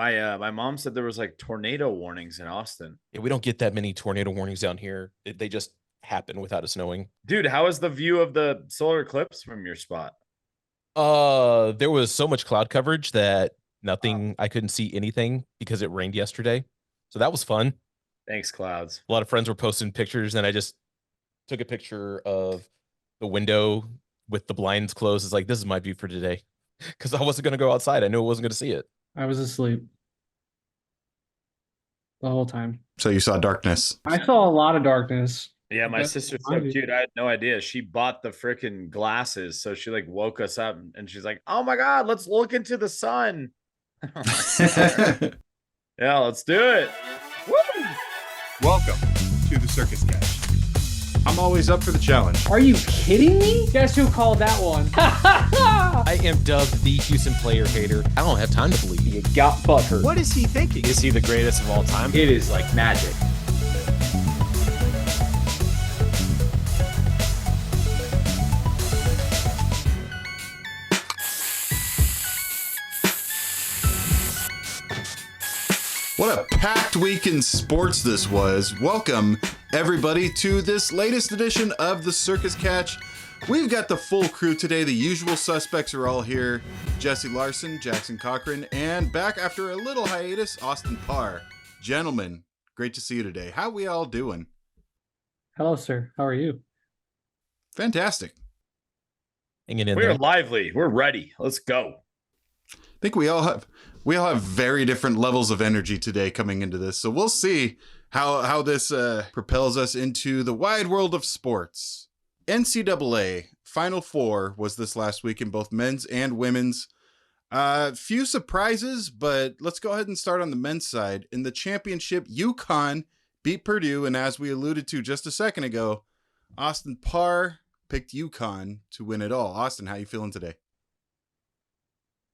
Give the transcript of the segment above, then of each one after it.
My mom said there was like tornado warnings in Austin. Yeah, we don't get that many tornado warnings down here. They just happen without us knowing. Dude, how is the view of the solar eclipse from your spot? There was so much cloud coverage that Wow. I couldn't see anything because it rained yesterday. So that was fun. Thanks, clouds. A lot of friends were posting pictures, and I just took a picture of the window with the blinds closed. It's like, this is my view for today. Because I wasn't going to go outside. I knew I wasn't going to see it. I was asleep the whole time. So you saw darkness. I saw a lot of darkness. Yeah, my sister's so cute. I had no idea. She bought the freaking glasses, so she like woke us up and she's like, "Oh my god, let's look into the sun." Yeah, let's do it. Woo! Welcome to the Circus Catch. I'm always up for the challenge. Are you kidding me? Guess who called that one? I am dubbed the Houston player hater. I don't have time to believe. You got butthurt. What is he thinking? Is he the greatest of all time? It is like magic. What a packed week in sports this was. Welcome, everybody, to this latest edition of the Circus Catch. We've got the full crew today. The usual suspects are all here. Jesse Larson, Jackson Cochran, and back after a little hiatus, Austin Parr. Gentlemen, great to see you today. How we all doing? Hello, sir. How are you? Fantastic. Hanging in We're there. lively. We're ready. Let's go. I think we all have very different levels of energy today coming into this. So we'll see how this propels us into the wide world of sports. NCAA Final Four was this last week in both men's and women's. Few surprises, but let's go ahead and start on the men's side. In the championship, UConn beat Purdue, and as we alluded to just a second ago, Austin Parr picked UConn to win it all. Austin, how you feeling today?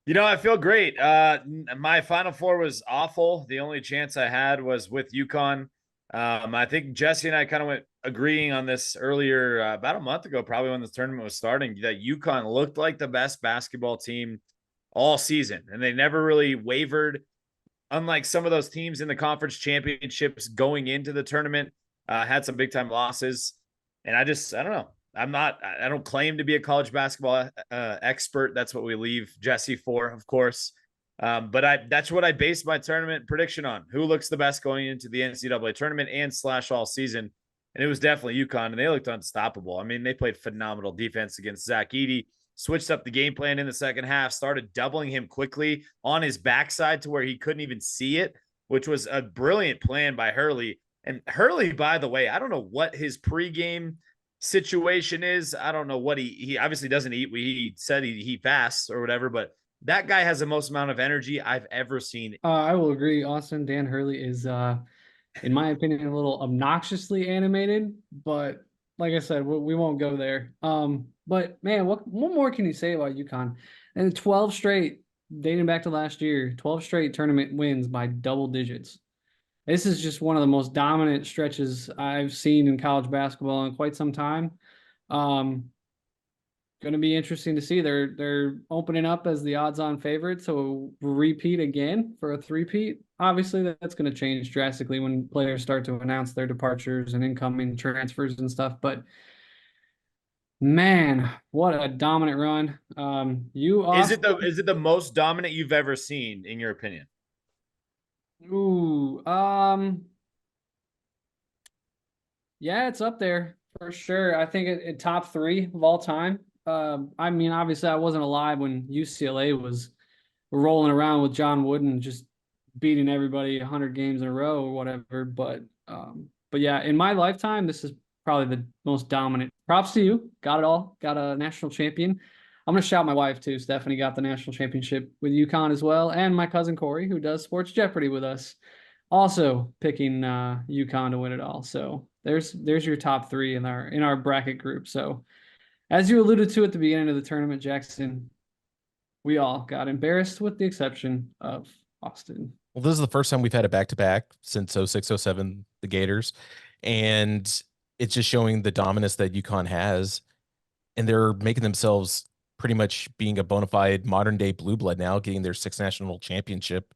You know, I feel great. My Final Four was awful. The only chance I had was with UConn. I think Jesse and I kind of went agreeing on this earlier, about a month ago, probably when the tournament was starting, that UConn looked like the best basketball team all season, and they never really wavered. Unlike some of those teams in the conference championships going into the tournament, had some big time losses. And I don't know. I don't claim to be a college basketball expert. That's what we leave Jesse for, of course. But that's what I based my tournament prediction on. Who looks the best going into the NCAA tournament and / all season. And it was definitely UConn, and they looked unstoppable. I mean, they played phenomenal defense against Zach Edey, switched up the game plan in the second half, started doubling him quickly on his backside to where he couldn't even see it, which was a brilliant plan by Hurley. And Hurley, by the way, I don't know what his pregame situation is. I don't know what he obviously doesn't eat. He said he fasts or whatever, but that guy has the most amount of energy I've ever seen. I will agree. Austin, Dan Hurley is, in my opinion, a little obnoxiously animated, but like I said, we won't go there. But man, what more can you say about UConn? And 12 straight, dating back to last year, 12 straight tournament wins by double digits. This is just one of the most dominant stretches I've seen in college basketball in quite some time. Going to be interesting to see. They're opening up as the odds-on favorite, so repeat again for a three-peat. Obviously, that's going to change drastically when players start to announce their departures and incoming transfers and stuff. But man, what a dominant run! Is it the most dominant you've ever seen, in your opinion? Ooh, yeah, it's up there for sure. I think it top 3 of all time. I mean, obviously, I wasn't alive when UCLA was rolling around with John Wooden just beating everybody 100 games in a row or whatever. But yeah, in my lifetime, this is probably the most dominant. Props to you. Got it all. Got a national champion. I'm going to shout my wife, too. Stephanie got the national championship with UConn as well. And my cousin Corey, who does Sports Jeopardy with us, also picking UConn to win it all. So there's your top 3 in our bracket group. So as you alluded to at the beginning of the tournament, Jackson, we all got embarrassed with the exception of Austin. Well, this is the first time we've had a back-to-back since 06-07, the Gators. And it's just showing the dominance that UConn has. And they're making themselves pretty much being a bona fide modern day blue blood now, getting their 6th national championship.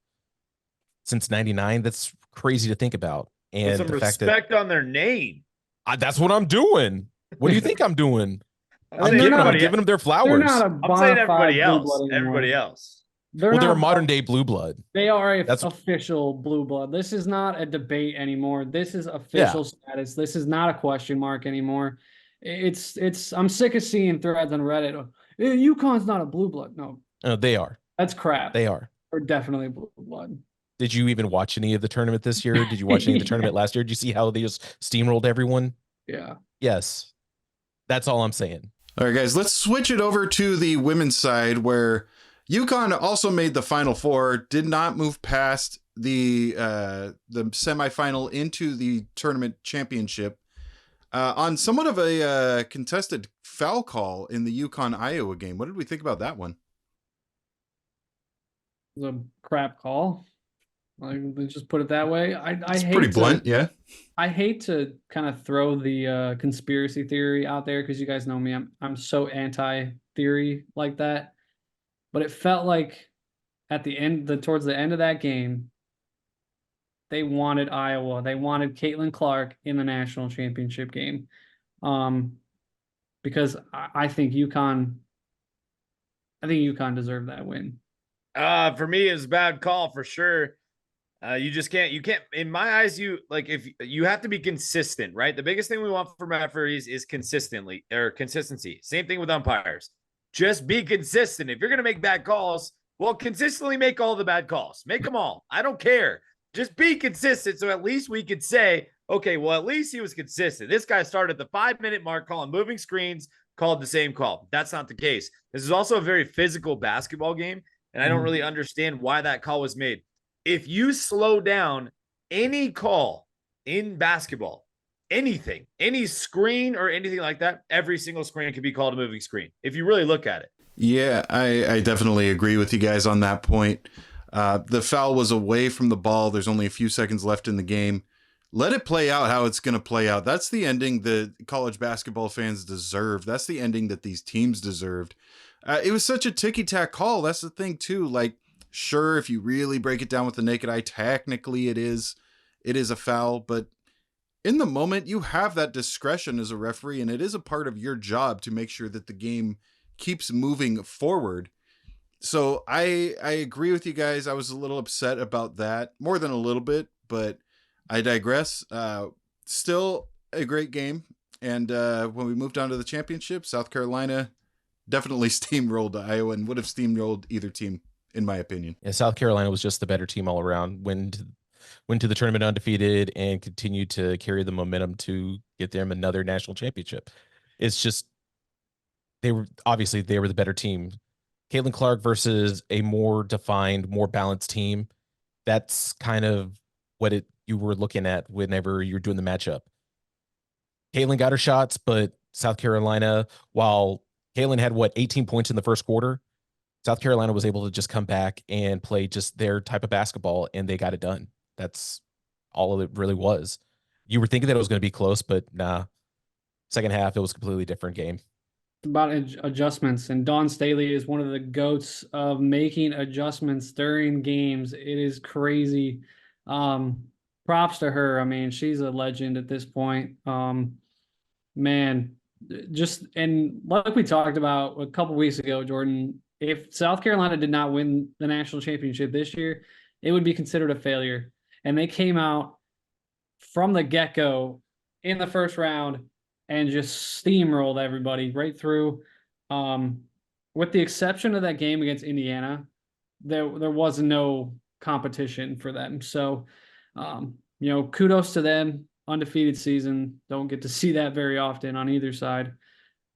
since '99. That's crazy to think about. Put And some the fact respect on their name. that's what I'm doing. What do you think I'm doing? I'm I'm saying giving everybody, them their They're flowers. not a I'm saying bona fide everybody blue else. blood anymore. Everybody else. They're Well, they're not a modern day blue blood. They are a That's- official blue blood. This is not a debate anymore. This is Yeah. official status. This is not a question mark anymore. It's I'm sick of seeing threads on Reddit. UConn's not a blue blood. No, They are. that's crap. They are. They're definitely blue blood. Did you even watch any of the tournament this year? Did you watch any of the tournament last year? Did you see how they just steamrolled everyone? Yeah. Yes. That's all I'm saying. All right, guys, let's switch it over to the women's side where UConn also made the Final Four, did not move past the semifinal into the tournament championship on somewhat of a contested foul call in the UConn-Iowa game. What did we think about that one? It was a crap call. Like, let's just put it that way. It's pretty blunt, yeah. I hate to kind of throw the conspiracy theory out there because you guys know me. I'm so anti-theory like that. But it felt like at the end, towards the end of that game, they wanted Iowa. They wanted Caitlin Clark in the national championship game, because I think UConn deserved that win. For me, it was a bad call for sure. You just can't, in my eyes, if you have to be consistent, right? The biggest thing we want from referees is consistency. Same thing with umpires. Just be consistent. If you're going to make bad calls, well, consistently make all the bad calls. Make them all. I don't care. Just be consistent. So at least we could say, okay, well, at least he was consistent. This guy started the 5-minute mark calling moving screens, called the same call. That's not the case. This is also a very physical basketball game, and I don't really understand why that call was made. If you slow down any call in basketball, anything, any screen or anything like that, every single screen can be called a moving screen if you really look at it. Yeah, I definitely agree with you guys on that point. The foul was away from the ball. There's only a few seconds left in the game. Let it play out how it's going to play out. That's the ending that college basketball fans deserve. That's the ending that these teams deserved. It was such a ticky-tack call. That's the thing, too. Like, sure, if you really break it down with the naked eye, technically it is a foul, but in the moment, you have that discretion as a referee, and it is a part of your job to make sure that the game keeps moving forward. So I agree with you guys. I was a little upset about that, more than a little bit, but I digress. Still a great game. And when we moved on to the championship, South Carolina definitely steamrolled Iowa and would have steamrolled either team, in my opinion. Yeah, South Carolina was just the better team all around. Went to the tournament undefeated and continued to carry the momentum to get them another national championship. It's just they were the better team. Caitlin Clark versus a more defined, more balanced team. That's kind of what you were looking at whenever you were doing the matchup. Caitlin got her shots, but South Carolina, while Caitlin had 18 points in the first quarter, South Carolina was able to just come back and play just their type of basketball, and they got it done. That's all it really was. You were thinking that it was going to be close, but nah. Second half, it was a completely different game. About adjustments, and Dawn Staley is one of the goats of making adjustments during games. It is crazy. Props to her. I mean, she's a legend at this point. Man, just, and like we talked about a couple weeks ago, Jordan, if South Carolina did not win the national championship this year, it would be considered a failure. And they came out from the get-go in the first round and just steamrolled everybody right through. With the exception of that game against Indiana, there was no competition for them. So, kudos to them. Undefeated season. Don't get to see that very often on either side.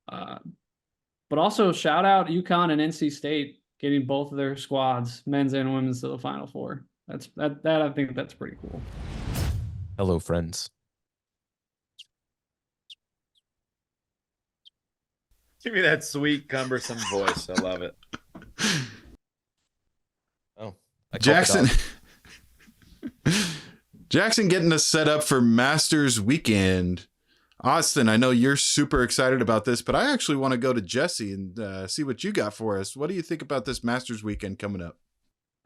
But also shout out UConn and NC State getting both of their squads, men's and women's, to the Final Four. That I think that's pretty cool. Hello, friends. Give me that sweet, cumbersome voice. I love it. Oh, Jackson getting us set up for Masters weekend. Austin, I know you're super excited about this, but I actually want to go to Jesse and see what you got for us. What do you think about this Masters weekend coming up?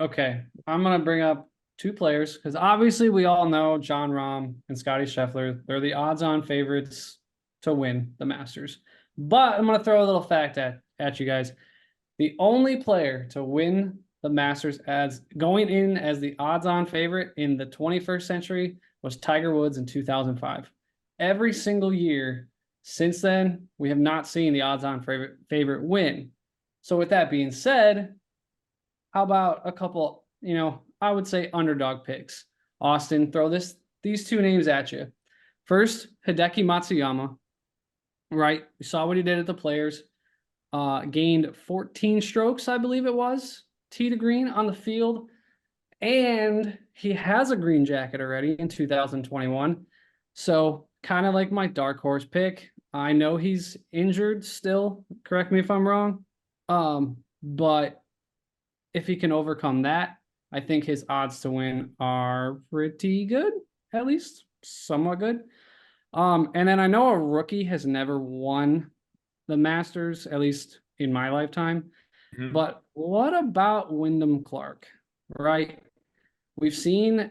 Okay, I'm going to bring up two players, because obviously we all know John Rahm and Scotty Scheffler. They're the odds-on favorites to win the Masters. But I'm going to throw a little fact at you guys. The only player to win the Masters as going in as the odds-on favorite in the 21st century was Tiger Woods in 2005. Every single year since then, we have not seen the odds-on favorite win. So with that being said, how about a couple, I would say underdog picks. Austin, throw these two names at you. First, Hideki Matsuyama, right? We saw what he did at the Players. Gained 14 strokes, I believe it was, tee to green on the field. And he has a green jacket already in 2021. So kind of like my dark horse pick. I know he's injured still. Correct me if I'm wrong. But if he can overcome that, I think his odds to win are pretty good, at least somewhat good. And then I know a rookie has never won the Masters, at least in my lifetime. Mhm. But what about Wyndham Clark, right? We've seen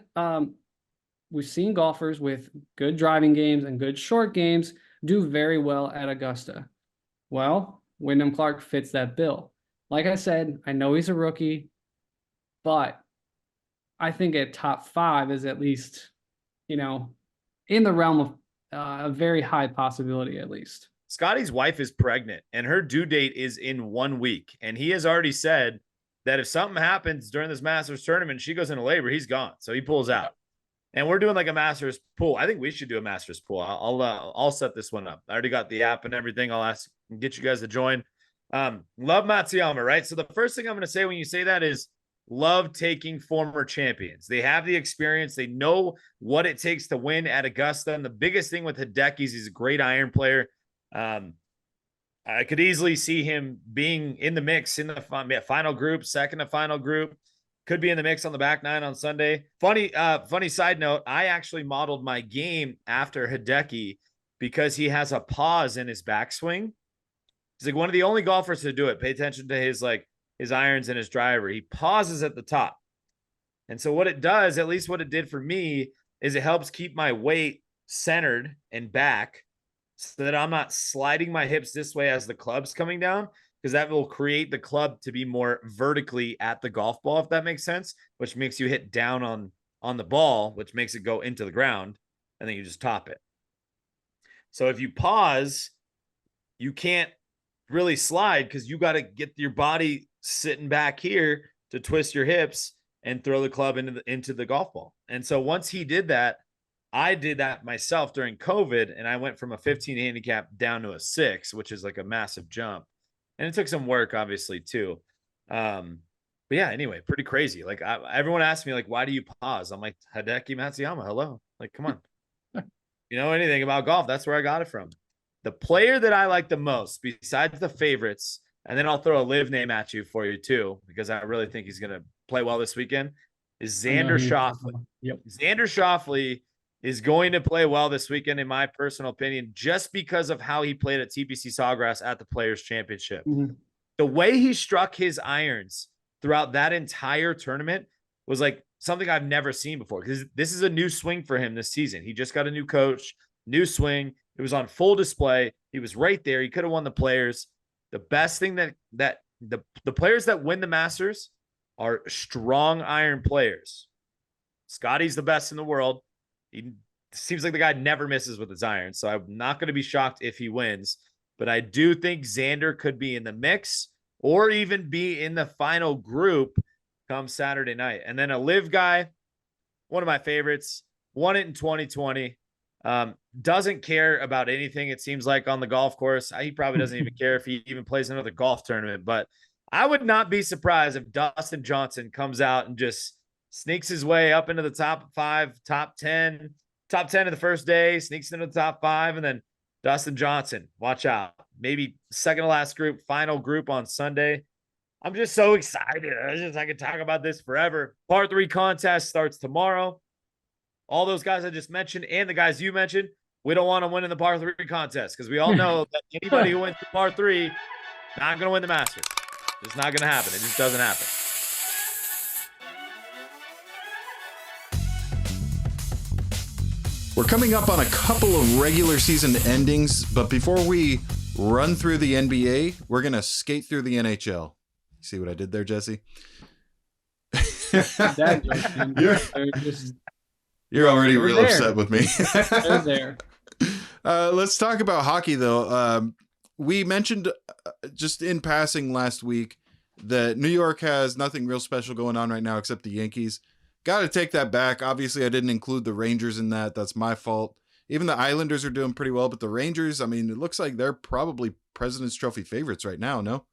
golfers with good driving games and good short games do very well at Augusta. Well, Wyndham Clark fits that bill. Like I said, I know he's a rookie, but I think a top 5 is at least, in the realm of a very high possibility, at least. Scotty's wife is pregnant and her due date is in 1 week. And he has already said that if something happens during this Masters tournament, she goes into labor, he's gone. So he pulls out. And we're doing like a Masters pool. I think we should do a Masters pool. I'll set this one up. I already got the app and everything. I'll get you guys to join. Love Matsuyama, right? So the first thing I'm going to say when you say that is love taking former champions. They have the experience. They know what it takes to win at Augusta. And the biggest thing with Hideki is he's a great iron player. I could easily see him being in the mix in the final group, second to final group. Could be in the mix on the back nine on Sunday. Funny side note, I actually modeled my game after Hideki because he has a pause in his backswing. He's like one of the only golfers to do it. Pay attention to his irons and his driver. He pauses at the top. And so what it does, at least what it did for me, is it helps keep my weight centered and back so that I'm not sliding my hips this way as the club's coming down, because that will create the club to be more vertically at the golf ball, if that makes sense, which makes you hit down on the ball, which makes it go into the ground, and then you just top it. So if you pause, you can't really slide because you got to get your body sitting back here to twist your hips and throw the club into the golf ball. And so once he did that, I did that myself during COVID, and I went from a 15 handicap down to a 6, which is like a massive jump. And it took some work, obviously, too. But yeah, anyway, pretty crazy. Like everyone asks me, like, why do you pause? I'm like, Hideki Matsuyama, hello. Like, come on. You know anything about golf? That's where I got it from. The player that I like the most, besides the favorites, and then I'll throw a live name at you for you too, because I really think he's going to play well this weekend, is Xander Schauffele. Yep. Xander Schauffele is going to play well this weekend, in my personal opinion, just because of how he played at TPC Sawgrass at the Players Championship. Mm-hmm. The way he struck his irons throughout that entire tournament was like something I've never seen before, because this is a new swing for him this season. He just got a new coach, new swing. It was on full display. He was right there. He could have won the Players. The best thing that the players that win the Masters are strong iron players. Scotty's the best in the world. He seems like the guy never misses with his irons. So I'm not going to be shocked if he wins. But I do think Xander could be in the mix or even be in the final group come Saturday night. And then a live guy, one of my favorites, won it in 2020. Doesn't care about anything, it seems like, on the golf course. He probably doesn't even care if he even plays another golf tournament. But I would not be surprised if Dustin Johnson comes out and just sneaks his way up into the top 5, top 10 of the first day, sneaks into the top 5, and then Dustin Johnson, watch out. Maybe second to last group, final group on Sunday. I'm just so excited. I could talk about this forever. Par 3 contest starts tomorrow. All those guys I just mentioned and the guys you mentioned, we don't want to win in the par 3 contest because we all know that anybody who wins the par 3 not going to win the Masters. It's not going to happen. It just doesn't happen. We're coming up on a couple of regular season endings, but before we run through the NBA, we're going to skate through the NHL. See what I did there, Jesse? Dad jokes, man. You're already They're real there. upset with me. They're there. Let's talk about hockey, though. We mentioned just in passing last week that New York has nothing real special going on right now except the Yankees. Got to take that back. Obviously, I didn't include the Rangers in that. That's my fault. Even the Islanders are doing pretty well, but the Rangers, I mean, it looks like they're probably President's Trophy favorites right now, no?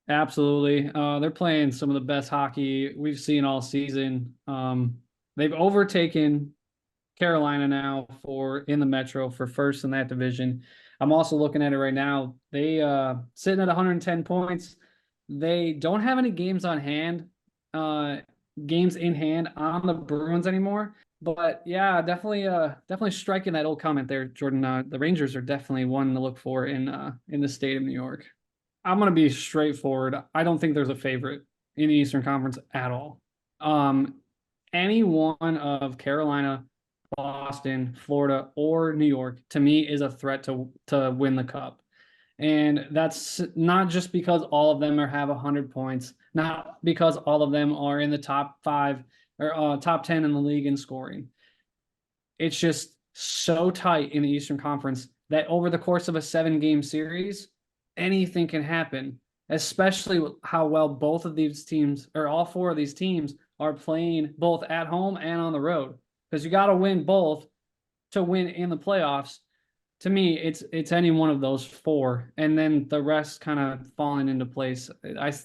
Absolutely. They're playing some of the best hockey we've seen all season. They've overtaken Carolina now in the Metro for first in that division. I'm also looking at it right now. They sitting at 110 points. They don't have any games in hand on the Bruins anymore. But yeah, definitely striking that old comment there, Jordan. The Rangers are definitely one to look for in the state of New York. I'm gonna be straightforward. I don't think there's a favorite in the Eastern Conference at all. Any one of Carolina, Boston, Florida, or New York to me is a threat to win the cup. And that's not just because all of them have 100 points, not because all of them are in the top 5 or top 10 in the league in scoring. It's just so tight in the Eastern Conference that over the course of a 7-game series, anything can happen, especially with how well both of these teams, or all 4 of these teams, are playing both at home and on the road. Because you got to win both to win in the playoffs. To me, it's any one of those 4, and then the rest kind of falling into place.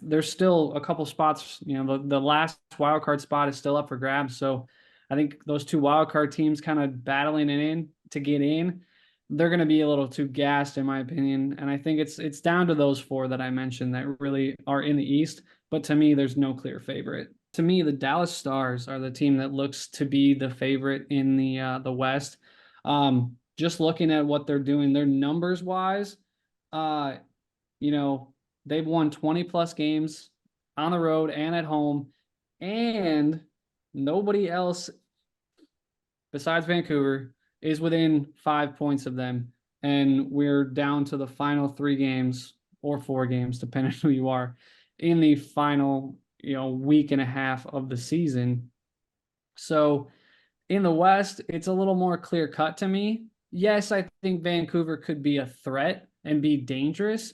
There's still a couple spots. The last wild card spot is still up for grabs. So I think those 2 wild card teams kind of battling it in to get in. They're going to be a little too gassed, in my opinion. And I think it's down to those 4 that I mentioned that really are in the East. But to me, there's no clear favorite. To me, the Dallas Stars are the team that looks to be the favorite in the West. Just looking at what they're doing, their numbers wise, they've won 20 plus games on the road and at home, and nobody else besides Vancouver is within 5 points of them. And we're down to the final 3 games or 4 games, depending on who you are, in the final, week and a half of the season. So in the West, it's a little more clear cut to me. Yes, I think Vancouver could be a threat and be dangerous,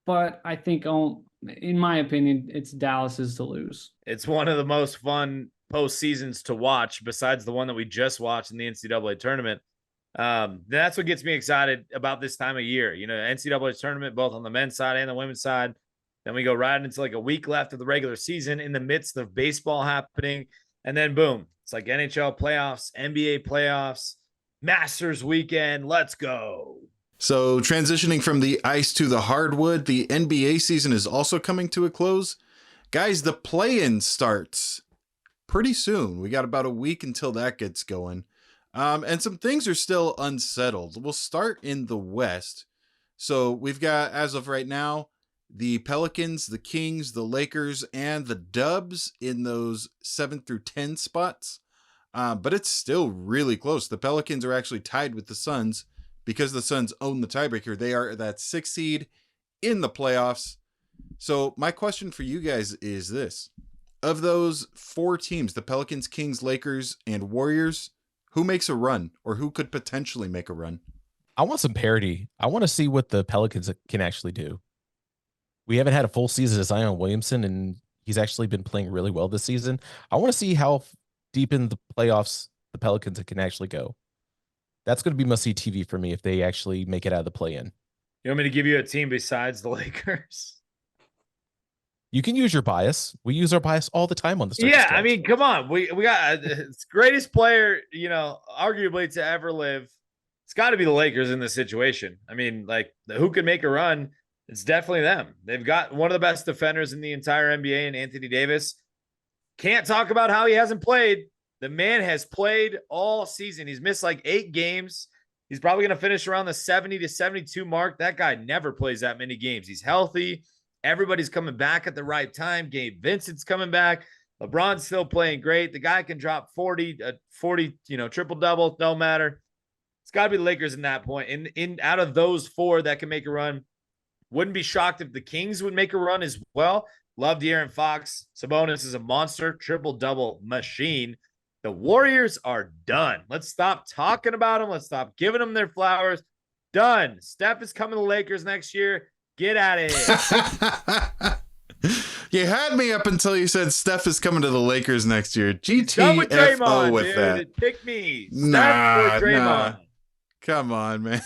but I think, in my opinion, it's Dallas's to lose. It's one of the most fun postseasons to watch, besides the one that we just watched in the NCAA tournament. That's what gets me excited about this time of year. NCAA tournament, both on the men's side and the women's side. Then we go right into like a week left of the regular season in the midst of baseball happening. And then boom, it's like NHL playoffs, NBA playoffs, Masters weekend. Let's go. So transitioning from the ice to the hardwood, the NBA season is also coming to a close. Guys, the play-in starts pretty soon. We got about a week until that gets going. And some things are still unsettled. We'll start in the West. So we've got, as of right now, the Pelicans, the Kings, the Lakers, and the Dubs in those 7 through 10 spots. But it's still really close. The Pelicans are actually tied with the Suns because the Suns own the tiebreaker. They are that 6th seed in the playoffs. So my question for you guys is this. Of those 4 teams, the Pelicans, Kings, Lakers, and Warriors, who makes a run, or who could potentially make a run? I want some parity. I want to see what the Pelicans can actually do. We haven't had a full season of Zion Williamson, and he's actually been playing really well this season. I want to see how deep in the playoffs the Pelicans can actually go. That's going to be must-see TV for me if they actually make it out of the play-in. You want me to give you a team besides the Lakers? You can use your bias. We use our bias all the time on the Yeah, I mean, come on. We got it's greatest player, arguably to ever live. It's got to be the Lakers in this situation. I mean, like, who can make a run? It's definitely them. They've got one of the best defenders in the entire NBA in Anthony Davis. Can't talk about how he hasn't played. The man has played all season. He's missed like 8 games. He's probably going to finish around the 70 to 72 mark. That guy never plays that many games. He's healthy. Everybody's coming back at the right time. Gabe Vincent's coming back. LeBron's still playing great. The guy can drop 40, triple-double, no matter. It's got to be the Lakers in that point. In out of those four that can make a run, wouldn't be shocked if the Kings would make a run as well. Love De'Aaron Fox. Sabonis is a monster, triple-double machine. The Warriors are done. Let's stop talking about them. Let's stop giving them their flowers. Done. Steph is coming to the Lakers next year. Get out of here. You had me up until you said Steph is coming to the Lakers next year. Done with GTFO Draymond, with dude. that. Pick me. Nah, Steph or Draymond. Come on, man.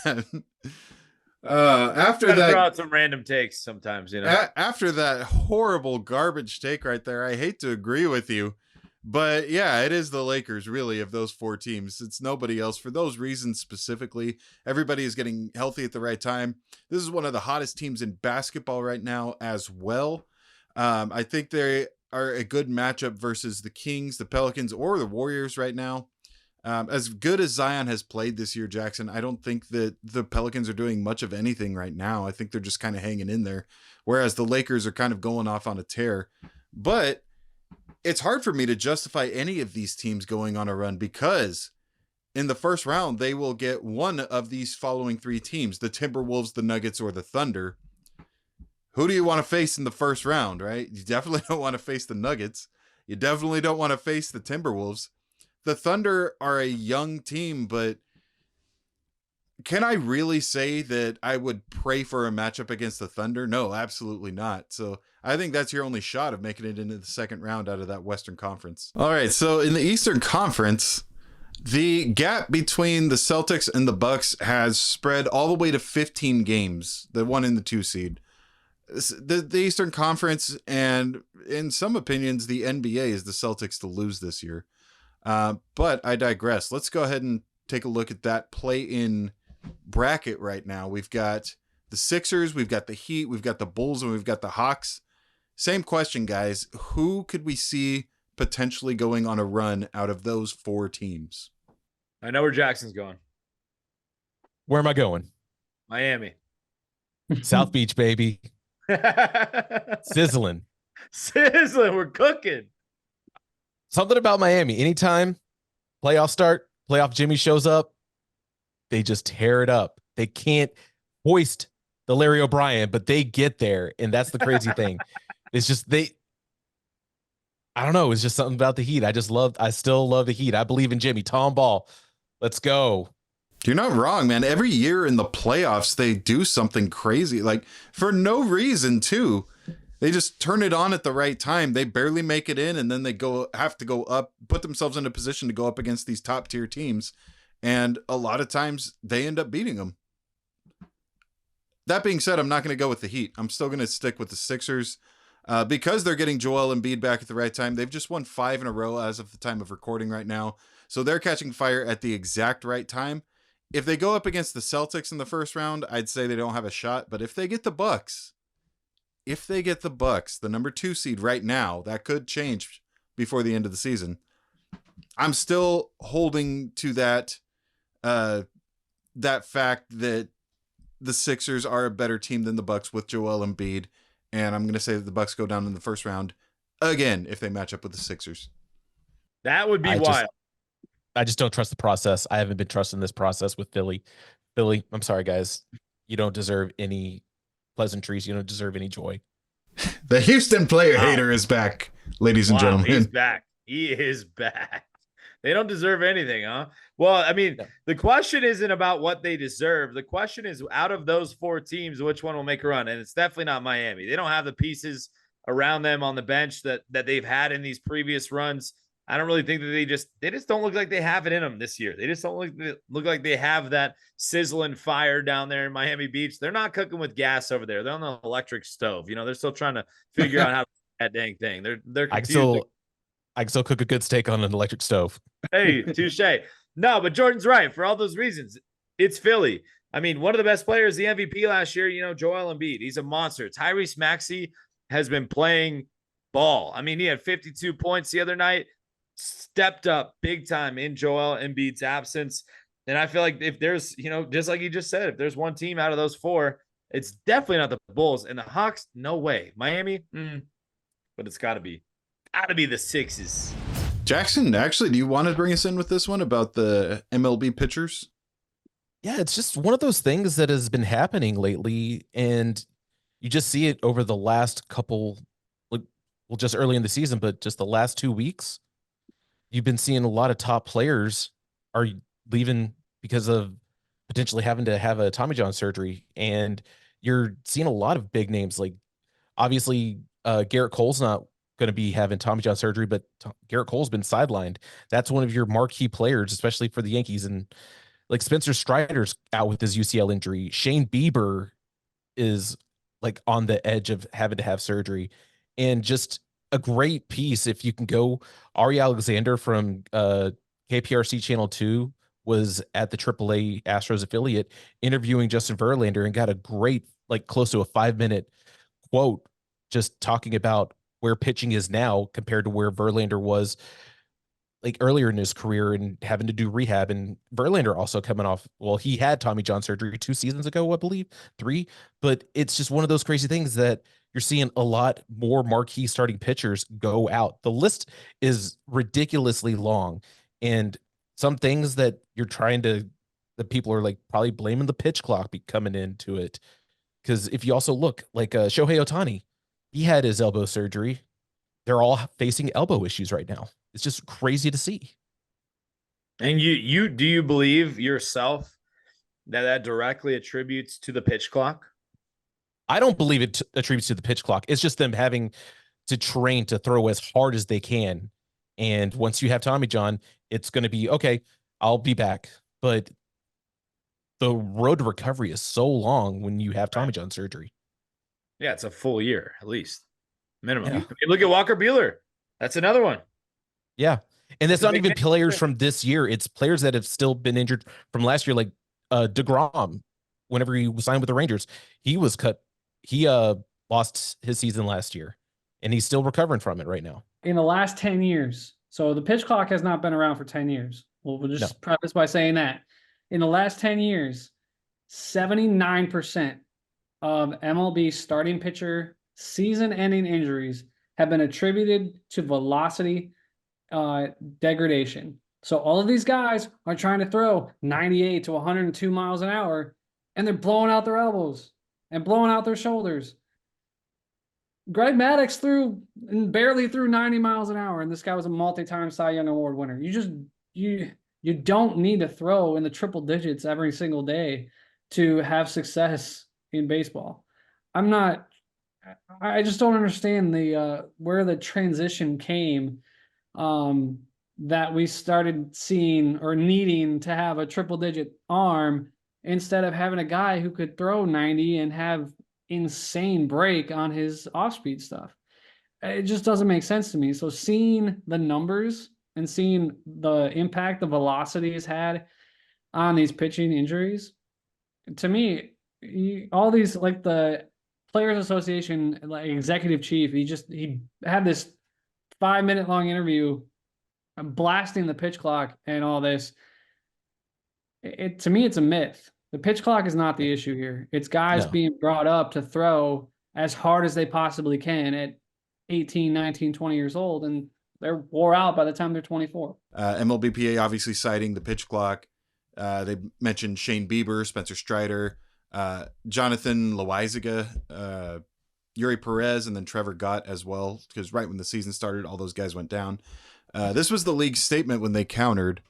After Gotta that, throw out some random takes sometimes, you know. After that horrible garbage take right there, I hate to agree with you, but yeah, it is the Lakers really of those four teams. It's nobody else for those reasons specifically. Everybody is getting healthy at the right time. This is one of the hottest teams in basketball right now as well. I think they are a good matchup versus the Kings, the Pelicans, or the Warriors right now. As good as Zion has played this year, Jackson, I don't think that the Pelicans are doing much of anything right now. I think they're just kind of hanging in there, whereas the Lakers are kind of going off on a tear. But it's hard for me to justify any of these teams going on a run because in the first round, they will get one of these following three teams, the Timberwolves, the Nuggets, or the Thunder. Who do you want to face in the first round, right? You definitely don't want to face the Nuggets. You definitely don't want to face the Timberwolves. The Thunder are a young team, but can I really say that I would pray for a matchup against the Thunder? No, absolutely not. So I think that's your only shot of making it into the second round out of that Western Conference. All right, so in the Eastern Conference, the gap between the Celtics and the Bucks has spread all the way to 15 games, the 1 and the 2 seed. The Eastern Conference, and in some opinions, the NBA is the Celtics to lose this year. But I digress. Let's go ahead and take a look at that play-in bracket right now. We've got the Sixers, we've got the Heat, we've got the Bulls, and we've got the Hawks. Same question, guys. Who could we see potentially going on a run out of those four teams? I know where Jackson's going. Where am I going? Miami. South Beach, baby. Sizzling. We're cooking. Something about Miami. Anytime playoffs start, playoff Jimmy shows up, they just tear it up. They can't hoist the Larry O'Brien, but they get there. And that's the crazy thing. It's just I don't know. It's just something about the Heat. I still love the Heat. I believe in Jimmy. Tom Ball. Let's go. You're not wrong, man. Every year in the playoffs, they do something crazy, like for no reason too. They just turn it on at the right time. They barely make it in, and then they have to go up, put themselves in a position to go up against these top tier teams. And a lot of times they end up beating them. That being said, I'm not going to go with the Heat. I'm still going to stick with the Sixers because they're getting Joel Embiid back at the right time. They've just won 5 in a row as of the time of recording right now. So they're catching fire at the exact right time. If they go up against the Celtics in the first round, I'd say they don't have a shot. But if they get the Bucks, the number 2 seed right now, that could change before the end of the season. I'm still holding to that fact that the Sixers are a better team than the Bucks with Joel Embiid, and I'm going to say that the Bucks go down in the first round again if they match up with the Sixers. That would be wild. I just don't trust the process. I haven't been trusting this process with Philly. Philly, I'm sorry, guys. You don't deserve any pleasantries. You don't deserve any joy. The Houston player hater is back, ladies and gentlemen. He's back. He is back. They don't deserve anything, huh? Well, I mean, the question isn't about what they deserve. The question is, out of those 4 teams, which one will make a run? And it's definitely not Miami. They don't have the pieces around them on the bench that they've had in these previous runs. I don't really think that they just don't look like they have it in them this year. They just don't look like they have that sizzling fire down there in Miami Beach. They're not cooking with gas over there. They're on the electric stove. You know, they're still trying to figure out how to do that dang thing. They're confused. I can still cook a good steak on an electric stove. Hey, touche. No, but Jordan's right. For all those reasons, it's Philly. I mean, one of the best players, the MVP last year, you know, Joel Embiid. He's a monster. Tyrese Maxey has been playing ball. I mean, he had 52 points the other night. Stepped up big time in Joel Embiid's absence. And I feel like if there's, you know, just like you just said, if there's one team out of those 4, it's definitely not the Bulls. And the Hawks, no way. Miami, but it's got to be the Sixes. Jackson, actually, do you want to bring us in with this one about the MLB pitchers? Yeah, it's just one of those things that has been happening lately, and you just see it over the last couple, like, well, just early in the season, but just the last 2 weeks, you've been seeing a lot of top players are leaving because of potentially having to have a Tommy John surgery, and you're seeing a lot of big names. Like, obviously, Garrett Cole's not going to be having Tommy John surgery, but Garrett Cole's been sidelined. That's one of your marquee players, especially for the Yankees. And like Spencer Strider's out with his UCL injury. Shane Bieber is like on the edge of having to have surgery. And just a great piece. If you can go, Ari Alexander from KPRC Channel 2 was at the AAA Astros affiliate interviewing Justin Verlander and got a great, like, close to a 5-minute quote just talking about where pitching is now compared to where Verlander was like earlier in his career and having to do rehab. And Verlander also coming off, well, he had Tommy John surgery 2 seasons ago, I believe, 3. But it's just one of those crazy things that you're seeing a lot more marquee starting pitchers go out. The list is ridiculously long, and some things that you're trying to, that people are like probably blaming the pitch clock be coming into it. Because if you also look like Shohei Ohtani, he had his elbow surgery. They're all facing elbow issues right now. It's just crazy to see. And you do you believe yourself that directly attributes to the pitch clock? I don't believe it attributes to the pitch clock. It's just them having to train to throw as hard as they can. And once you have Tommy John, it's going to be, okay, I'll be back. But the road to recovery is so long when you have Tommy John surgery. Yeah, it's a full year at least, minimum. Yeah. I mean, look at Walker Buehler. That's another one. Yeah. And that's It's a not big even name. players from this year. It's players that have still been injured from last year, like DeGrom, whenever he signed with the Rangers. He was cut. He lost his season last year, and he's still recovering from it right now. In the last 10 years, so the pitch clock has not been around for 10 years. We'll just preface by saying that. In the last 10 years, 79% of MLB starting pitcher season-ending injuries have been attributed to velocity degradation. So all of these guys are trying to throw 98 to 102 miles an hour, and they're blowing out their elbows and blowing out their shoulders. Greg Maddux barely threw 90 miles an hour, and this guy was a multi-time Cy Young Award winner. You don't need to throw in the triple digits every single day to have success in baseball. I just don't understand where the transition came, that we started seeing or needing to have a triple digit arm instead of having a guy who could throw 90 and have insane break on his off-speed stuff. It just doesn't make sense to me. So seeing the numbers and seeing the impact the velocity has had on these pitching injuries, to me, all these, like the Players Association, like executive chief, he had this 5-minute long interview blasting the pitch clock and all this. To me, it's a myth. The pitch clock is not the issue here. It's guys being brought up to throw as hard as they possibly can at 18, 19, 20 years old, and they're wore out by the time they're 24. MLBPA obviously citing the pitch clock. They mentioned Shane Bieber, Spencer Strider, Jonathan Loaizaga, Yuri Perez, and then Trevor Gott as well, because right when the season started, all those guys went down. This was the league's statement when they countered.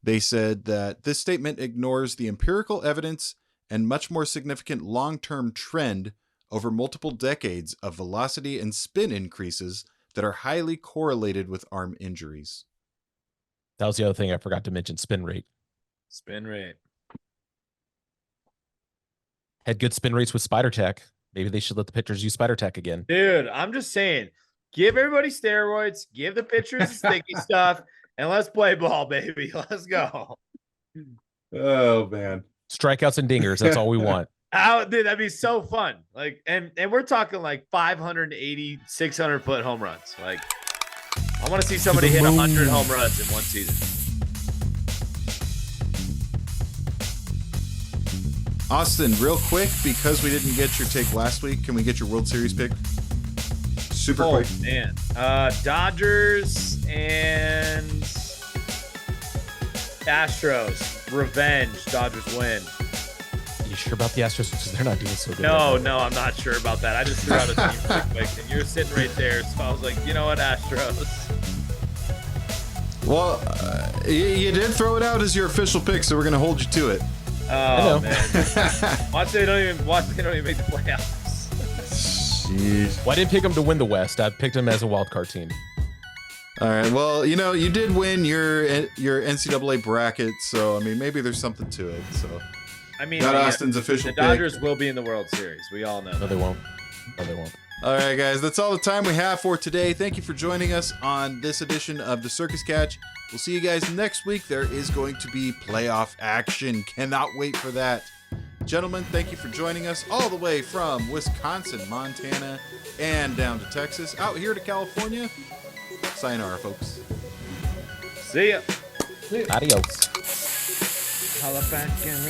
They said that this statement ignores the empirical evidence and much more significant long-term trend over multiple decades of velocity and spin increases that are highly correlated with arm injuries. That was the other thing I forgot to mention, spin rate. Spin rate. Had good spin rates with Spider Tack. Maybe they should let the pitchers use Spider Tack again. Dude, I'm just saying, give everybody steroids, give the pitchers the sticky stuff, and let's play ball, baby. Let's go. Oh, man. Strikeouts and dingers. That's all we want. Dude, that'd be so fun. Like, and we're talking like 580, 600-foot home runs. Like, I want to see somebody hit 100 home runs in one season. Austin, real quick, because we didn't get your take last week, can we get your World Series pick? Super quick. Man. Dodgers and Astros. Revenge. Dodgers win. you sure about the Astros? Because they're not doing so good. No, right now. no, I'm not sure about that. I just threw out a team quick, and you're sitting right there. So I was like, you know what, Astros? Well, you did throw it out as your official pick, so we're gonna hold you to it. Oh man, watch they don't even make the playoffs. Jeez. Well, I didn't pick them to win the West. I picked them as a wild card team. All right. Well, you did win your NCAA bracket, so I mean, maybe there's something to it. So I mean, got Austin's official the pick. Dodgers will be in the World Series. We all know. No, that. they won't. No, they won't. All right, guys, that's all the time we have for today. Thank you for joining us on this edition of the Circus Catch. We'll see you guys next week. There is going to be playoff action. Cannot wait for that. Gentlemen, thank you for joining us all the way from Wisconsin, Montana, and down to Texas, out here to California. Sayonara, folks. See ya. Adios. Holla back in the